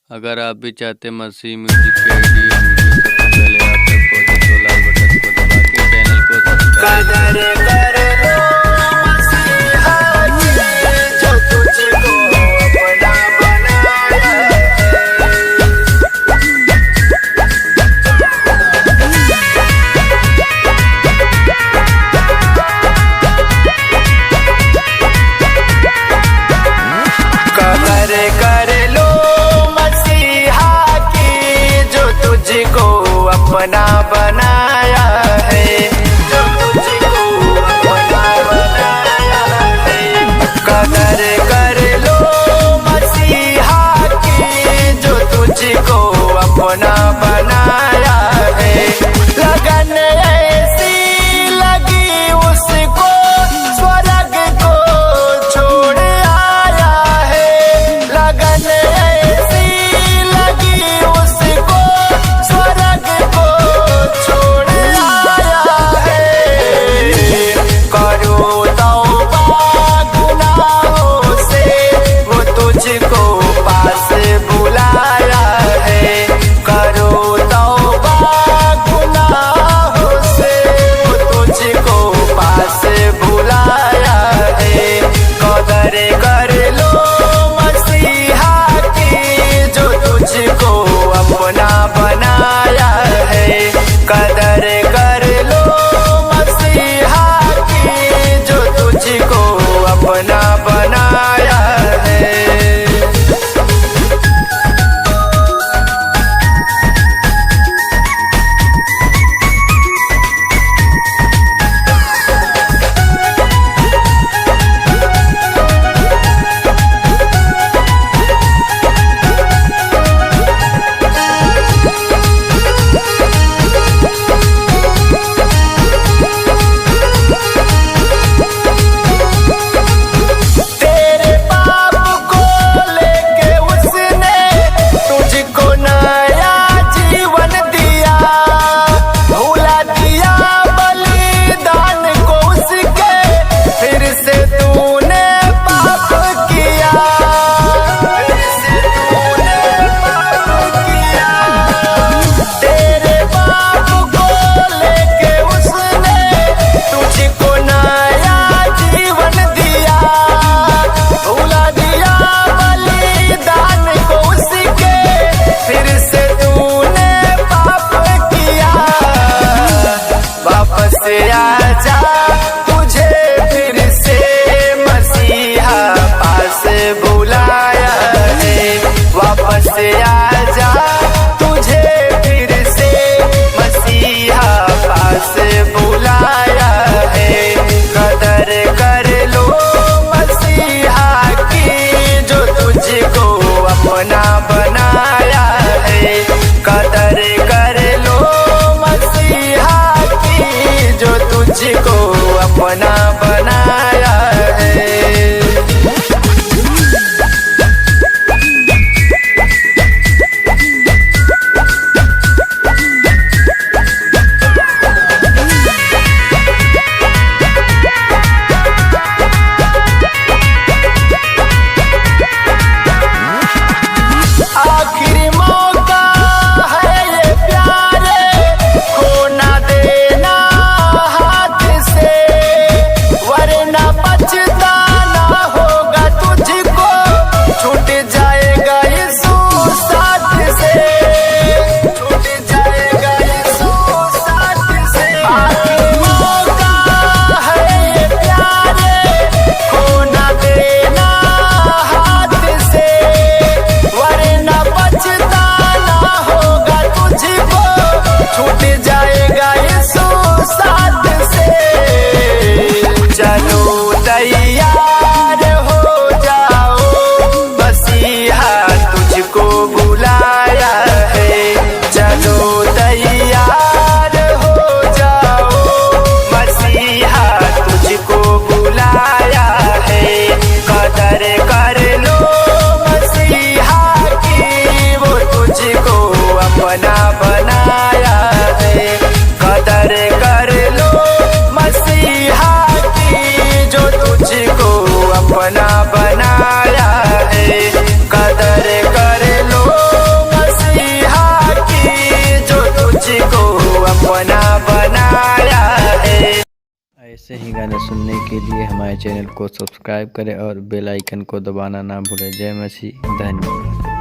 अगर आप भी चाहते मसीह म्यूजिक के ऑडियो वीडियो सबसे पहले आप तक पहुंचे तो लाल बटन को दबा के चैनल को सब्सक्राइब अपना बनाया है, जो तुझको अपना बनाया है। कदर कर लो मसीहा की, जो तुझको अपना बनाया है। लगन ऐसी लगी उसको, स्वर्ग को छोड़ आया है। लगन ऐसी लगी उसको, स्वर्ग को छोड़ आया है। करो तौबा गुनाहों से, वो तुझको पास बुलाया है। करो तौबा गुनाहों से, वो तुझको पास बुलाया है। कदर कर लो मसीहा की, जो तुझको अपना बनाया है। कदर कर लो मसीहा की, जो तुझको अपना बनाया है। तेरे पाप को लेके उसने तुझको नया जीवन दिया। भुला दिया बलिदान को उसके, फिर से तूने पाप किया। फिर से तूने पाप किया। तेरे पाप को लेके उसने तुझको नया जीवन दिया। भुला दिया बलिदान को उसके, फिर से तूने पाप किया। वापस आजा, तुझे फिर से मसीहा पास बुलाया है। वापस आजा, तुझे फिर से मसीहा पास बुलाया है। कदर कर लो मसीहा की, जो तुझको अपना बनाया है। कदर कर लो मसीहा की, जो तुझको अपना बनाया है। ऐसे ही गाने सुनने के लिए हमारे चैनल को सब्सक्राइब करें और बेल आइकन को दबाना ना भूलें। जय मसीह, धन्यवाद।